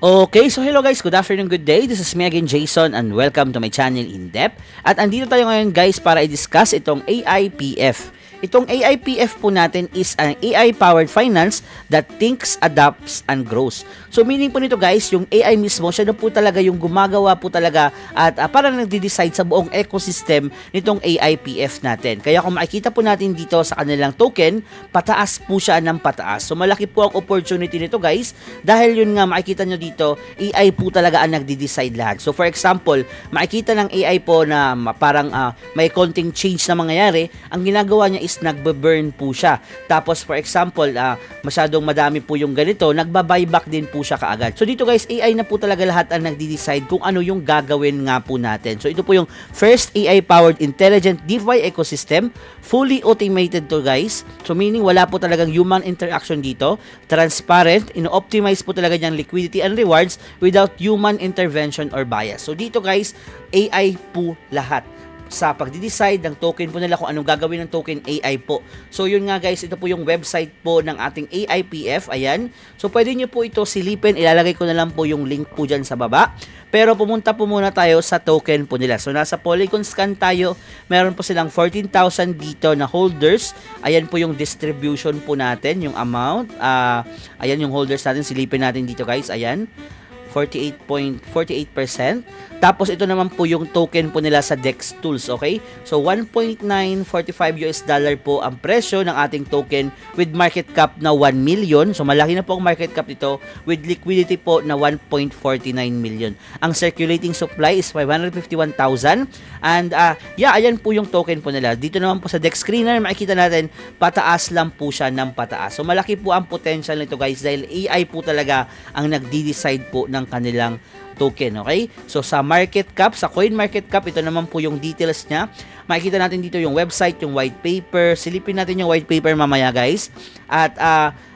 Okay, so hello guys, good afternoon, good day. This is me again, Jason, and welcome to my channel In Depth. At andito tayo ngayon guys para i-discuss itong AIPF. Itong AIPF po natin is an AI-powered finance that thinks, adapts, and grows. So meaning po nito guys, yung AI mismo, siya na po talaga yung gumagawa po talaga at parang nagde-decide sa buong ecosystem nitong AIPF natin. Kaya kung makikita po natin dito sa kanilang token, pataas po siya ng pataas. So malaki po ang opportunity nito guys, dahil yun nga makikita nyo dito, AI po talaga ang nagde-decide lahat. So for example, makikita ng AI po na parang may konting change na mangyayari, ang ginagawa niya is nagbe-burn po siya. Tapos for example, masyadong madami po yung ganito, nagba-buyback din po siya kaagad. So dito guys, AI na po talaga lahat ang nagde-decide kung ano yung gagawin nga po natin. So ito po yung first AI-powered intelligent DeFi ecosystem, fully automated to guys. So meaning wala po talagang human interaction dito, transparent, ino-optimize po talaga niyang liquidity and rewards without human intervention or bias. So dito guys, AI po lahat sa pagdi-decide ng token po nila kung anong gagawin ng token, AI po. So yun nga guys, ito po yung website po ng ating AIPF, ayan. So pwede nyo po ito silipin, ilalagay ko na lang po yung link po dyan sa baba. Pero pumunta po muna tayo sa token po nila. So nasa Polygon scan tayo, meron po silang 14,000 dito na holders. Ayan po yung distribution po natin, yung amount. Ayan yung holders natin, silipin natin dito guys, ayan. 48.48%. Tapos ito naman po yung token po nila sa DEX tools, okay? So 1.945 US dollar po ang presyo ng ating token with market cap na 1 million. So malaki na po ang market cap nito with liquidity po na 1.49 million. Ang circulating supply is 551,000 and ayan po yung token po nila. Dito naman po sa DEX screener makikita natin pataas lang po siya ng pataas. So malaki po ang potential nito guys dahil AI po talaga ang nagde-decide po ng kanilang token, okay? So sa market cap, sa coin market cap, ito naman po yung details niya. Makikita natin dito yung website, yung white paper. Silipin natin yung white paper mamaya guys. At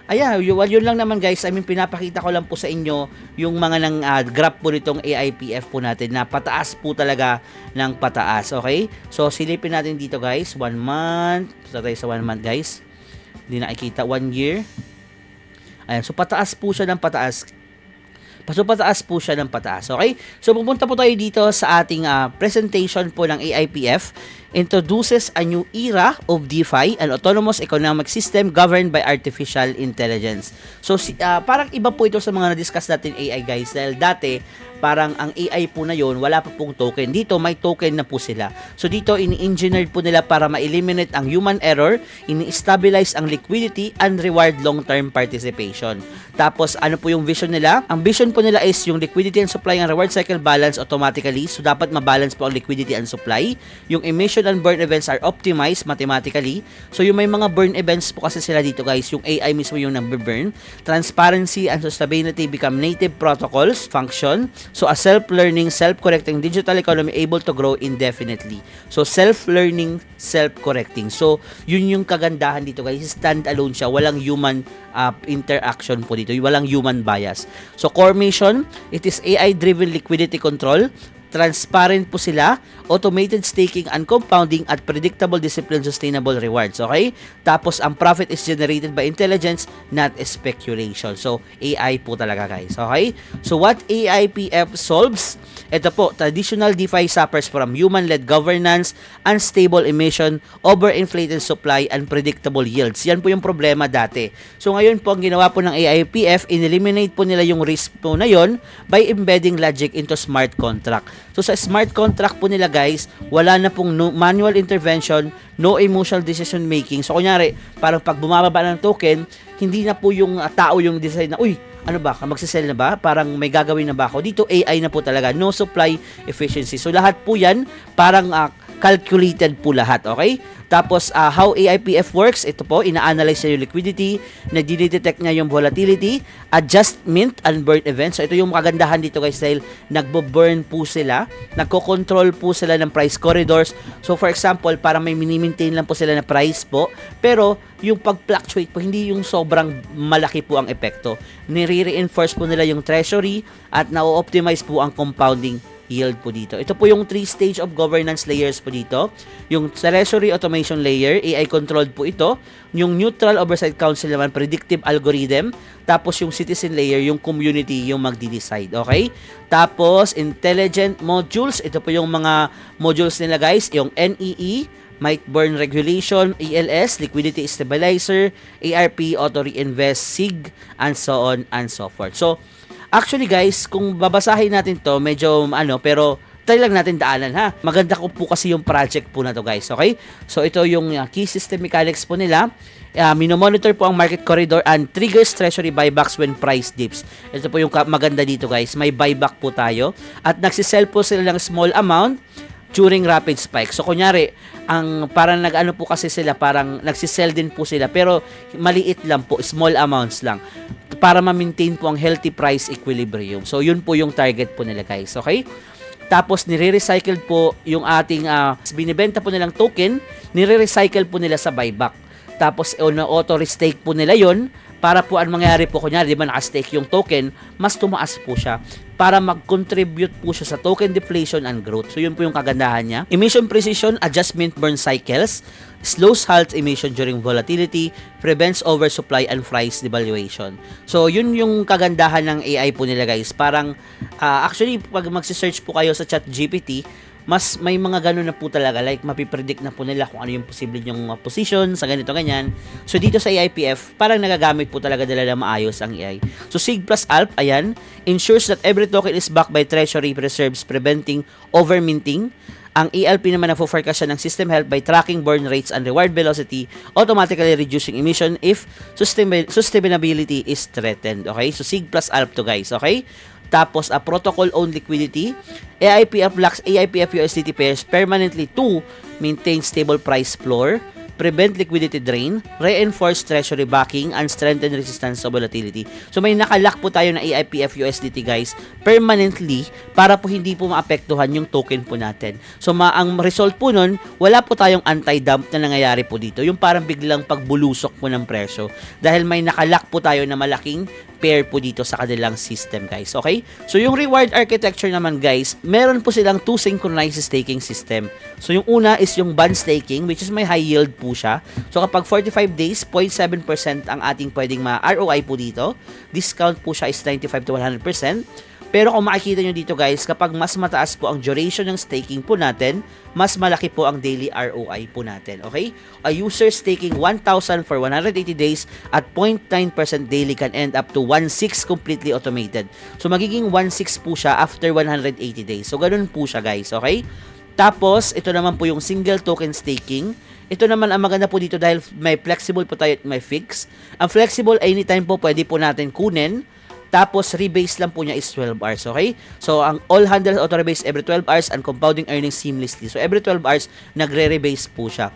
ayan, yun lang naman guys. I mean, pinapakita ko lang po sa inyo yung mga graph po nitong AIPF po natin na pataas po talaga ng pataas, okay? So silipin natin dito guys, 1 month. Punta tayo sa 1 month guys. Hindi nakikita, 1 year. Ayan, so pataas po siya ng pataas. So pataas po siya ng pataas, okay? So pupunta po tayo dito sa ating presentation po ng AIPF. Introduces a new era of DeFi, an autonomous economic system governed by artificial intelligence. So parang iba po ito sa mga na-discuss natin AI guys, dahil dati parang ang AI po na yon wala pa pong token. Dito may token na po sila. So dito ini-engineered po nila para ma-eliminate ang human error, ini-stabilize ang liquidity and reward long-term participation. Tapos ano po yung vision nila? Ang vision po nila is yung liquidity and supply and reward cycle balance automatically. So dapat ma-balance po ang liquidity and supply. Yung emission and burn events are optimized mathematically. So yung may mga burn events po kasi sila dito guys, yung AI mismo yung nagbe-burn. Transparency and sustainability become native protocols function. So a self-learning, self-correcting digital economy able to grow indefinitely. So self-learning, self-correcting. So yun yung kagandahan dito guys, stand alone siya, walang human interaction po dito, walang human bias. So core mission, it is AI-driven liquidity control. Transparent po sila, automated staking and compounding at predictable discipline sustainable rewards, okay? Tapos ang profit is generated by intelligence, not speculation. So AI po talaga guys, okay? So what AIPF solves? Ito po, traditional DeFi suffers from human-led governance, unstable emission, overinflated supply, and predictable yields. Yan po yung problema dati. So ngayon po, ang ginawa po ng AIPF, in-eliminate po nila yung risk po na yon by embedding logic into smart contract. So sa smart contract po nila guys, wala na pong manual intervention, no emotional decision making. So kunyari, parang pag bumababa ng token, hindi na po yung tao yung decide na, uy, ano ba, magsisell na ba? Parang may gagawin na ba ako? Dito AI na po talaga, no supply efficiency. So lahat po yan, parang calculated po lahat, okay? Tapos, how AIPF works, ito po, ina-analyze niya yung liquidity, nag-detect niya yung volatility, adjust mint and burn events. So, ito yung kagandahan dito guys dahil nagbo-burn po sila, nagko-control po sila ng price corridors. So, for example, para may mini-maintain lang po sila na price po, pero yung pag-fluctuate po, hindi yung sobrang malaki po ang epekto. Nire-reinforce po nila yung treasury at na-optimize po ang compounding yield po dito. Ito po yung 3 stage of governance layers po dito. Yung treasury automation layer, AI controlled po ito. Yung neutral oversight council naman, predictive algorithm. Tapos yung citizen layer, yung community yung magdi-decide. Okay? Tapos intelligent modules, ito po yung mga modules nila guys, yung NEE, might burn regulation, ELS, liquidity stabilizer, ARP, auto reinvest, SIG, and so on and so forth. So, actually guys, kung babasahin natin to, medyo pero try lang natin daanan ha. Maganda ko po kasi yung project po na to guys, okay? So ito yung key system mechanics po nila. Minomonitor po ang market corridor and triggers treasury buybacks when price dips. Ito po yung maganda dito guys, may buyback po tayo. At nagsisell po sila ng small amount during rapid spike. So kunyari, ang parang po kasi sila, parang nagsisell din po sila pero maliit lang po, small amounts lang para ma-maintain po ang healthy price equilibrium. So yun po yung target po nila guys, okay? Tapos nire-recycle po yung ating binibenta po nilang token, nire-recycle po nila sa buyback. Tapos auto restake po nila yon para po ang mangyari po, kunyari, di ba naka-stake yung token, mas tumaas po siya para mag-contribute po siya sa token deflation and growth. So, yun po yung kagandahan niya. Emission precision, adjustment burn cycles, slows halt emission during volatility, prevents oversupply and price devaluation. So, yun yung kagandahan ng AI po nila guys. Parang, actually, pag magsisearch po kayo sa ChatGPT, mas may mga ganun na po talaga, like mapipredict na po nila kung ano yung posible yung position sa ganito ganyan. So dito sa AIPF, parang nagagamit po talaga nila na maayos ang AI. So SIG plus ALP, ayan, ensures that every token is backed by treasury reserves, preventing overminting. Ang ELP naman na forecast siya ng system health by tracking burn rates and reward velocity, automatically reducing emission if sustainability is threatened. Okay? So SIG plus ALP to guys, okay? Tapos a protocol owned liquidity, AIPF locks AIPF USDT pairs permanently to maintain stable price floor, prevent liquidity drain, reinforce treasury backing, and strengthen resistance to volatility. So may nakalock po tayo na AIPF USDT guys permanently para po hindi po maapektuhan yung token po natin. So ang result po nun, wala po tayong anti-dump na nangyayari po dito. Yung parang biglang pagbulusok po ng presyo dahil may nakalock po tayo na malaking pair po dito sa kanilang system guys, okay? So yung reward architecture naman guys, meron po silang 2 synchronized staking system. So yung una is yung bond staking, which is may high yield po siya. So kapag 45 days, 0.7% ang ating pwedeng ROI po dito. Discount po siya is 95 to 100%. Pero kung makikita nyo dito guys, kapag mas mataas po ang duration ng staking po natin, mas malaki po ang daily ROI po natin. Okay? A user staking 1,000 for 180 days at 0.9% daily can end up to 1.6 completely automated. So magiging 1.6 po siya after 180 days. So ganun po siya guys. Okay? Tapos, ito naman po yung single token staking. Ito naman ang maganda po dito dahil may flexible po tayo at may fix. Ang flexible, anytime po pwede po natin kunin. Tapos, rebase lang po niya is 12 hours, okay? So, ang all handles auto-rebase every 12 hours and compounding earnings seamlessly. So, every 12 hours, nagre-rebase po siya.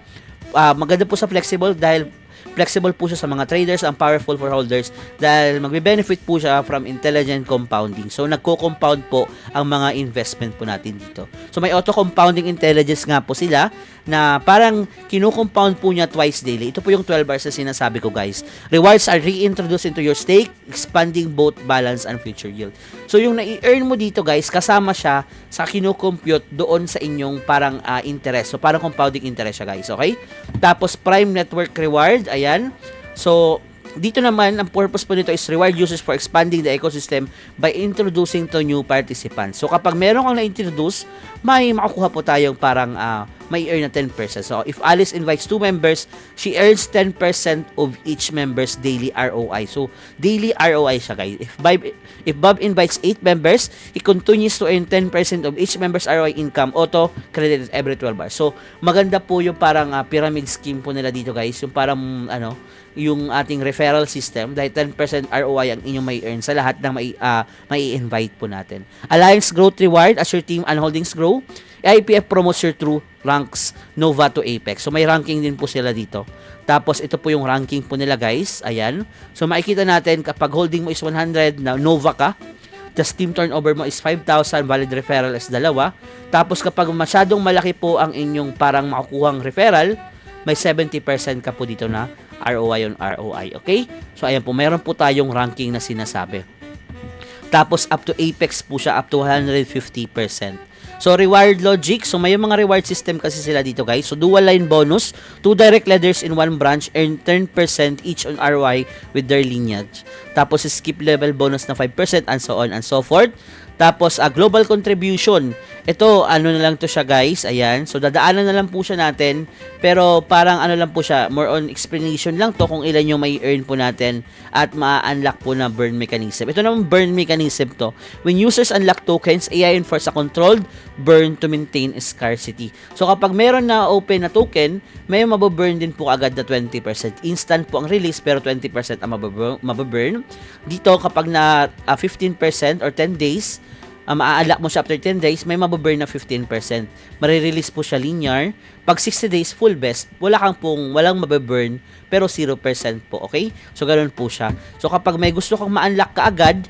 Maganda po sa flexible dahil flexible po siya sa mga traders, ang powerful for holders dahil magbe-benefit po siya from intelligent compounding. So, nagko-compound po ang mga investment po natin dito. So, may auto-compounding intelligence nga po sila na parang kino-compound po niya twice daily. Ito po yung 12 hours na sinasabi ko guys. Rewards are reintroduced into your stake, expanding both balance and future yield. So, yung nai-earn mo dito guys, kasama siya sa kino-compute doon sa inyong parang interest. So, parang compounding interest siya guys, okay? Tapos, Prime Network Reward, ayan. So, dito naman, ang purpose po nito is reward users for expanding the ecosystem by introducing to new participants. So, kapag meron kang na-introduce, may makukuha po tayong parang may earn na 10%. So, if Alice invites 2 members, she earns 10% of each member's daily ROI. So, daily ROI siya, guys. If Bob invites 8 members, he continues to earn 10% of each member's ROI income auto credited every 12 hours. So, maganda po yung parang pyramid scheme po nila dito, guys. Yung parang, yung ating referral system dahil 10% ROI ang inyong may earn sa lahat ng may invite po natin. Alliance Growth Reward as your team and holdings grow. IPF promotes your true ranks Nova to Apex. So may ranking din po sila dito. Tapos ito po yung ranking po nila guys. Ayan. So makikita natin kapag holding mo is 100 na Nova ka, the team turnover mo is 5,000, valid referral is 2. Tapos kapag masyadong malaki po ang inyong parang makukuhang referral, may 70% ka po dito na ROI on ROI. Okay? So ayan po, meron po tayong ranking na sinasabi. Tapos up to Apex po siya, up to 150%. So, reward logic. So, may mga reward system kasi sila dito, guys. So, dual line bonus. 2 direct leaders in one branch earn 10% each on ROI with their lineage. Tapos, skip level bonus na 5% and so on and so forth. Tapos, global contribution. Ito, ano na lang to siya, guys. Ayan. So, dadaanan na lang po siya natin. Pero, parang ano lang po siya. More on explanation lang to kung ilan yung may earn po natin at ma-unlock po na burn mechanism. Ito naman burn mechanism to. When users unlock tokens, AI enforce a controlled burn to maintain scarcity. So, kapag meron na open na token, may mababurn din po agad na 20%. Instant po ang release, pero 20% ang mababurn. Dito, kapag na 15% or 10 days, ma-unlock mo siya after 10 days, may mababurn na 15%. Marirelease po siya linear. Pag 60 days full best, walang mababurn, pero 0% po, okay? So, ganun po siya. So, kapag may gusto kang ma-unlock ka agad,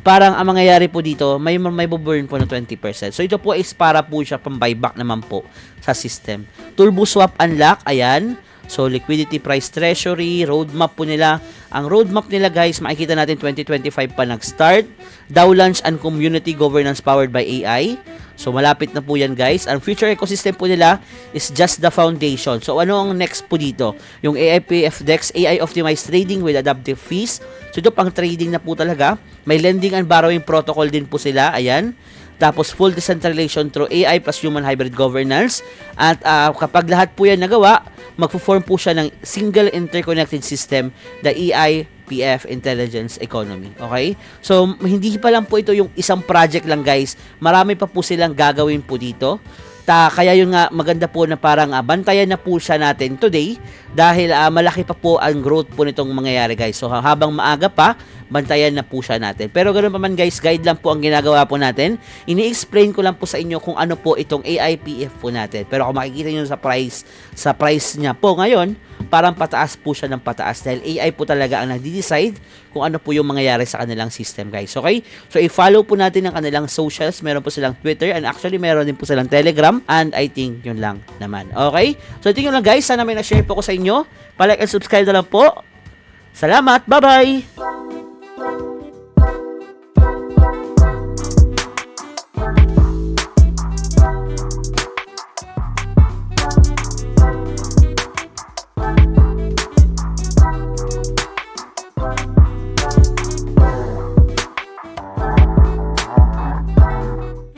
parang ang mangyayari po dito, may mababurn po na 20%. So, ito po is para po siya pang buyback naman po sa system. Turbo Swap Unlock, ayan. So, liquidity price treasury, roadmap po nila. Ang roadmap nila, guys, makikita natin 2025 pa nag-start. DAO launch and community governance powered by AI. So, malapit na po yan, guys. Ang future ecosystem po nila is just the foundation. So, ano ang next po dito? Yung AIPF DEX, AI optimized trading with adaptive fees. So, ito pang trading na po talaga. May lending and borrowing protocol din po sila. Ayan. Tapos, full decentralization through AI plus human hybrid governance. At kapag lahat po yan nagawa, magpo-form po siya ng single interconnected system, the EIPF Intelligence Economy. Okay? So, hindi pa lang po ito yung isang project lang, guys. Marami pa po silang gagawin po dito. Kaya yung maganda po na parang bantayan na po siya natin today dahil malaki pa po ang growth po nitong mangyayari, guys. So, habang maaga pa, bantayan na po siya natin. Pero ganoon pa man, guys, guide lang po ang ginagawa po natin. Ini-explain ko lang po sa inyo kung ano po itong AIPF po natin. Pero kung makikita nyo sa price niya po ngayon, parang pataas po siya ng pataas dahil AI po talaga ang nagde-decide kung ano po yung mangyayari sa kanilang system, guys. Okay? So, i-follow po natin ang kanilang socials. Meron po silang Twitter and actually meron din po silang Telegram and I think yun lang naman. Okay? So, ito yun lang, guys. Sana may na-share po ko sa inyo. Pa-like and subscribe na lang po. Salamat. Bye-bye!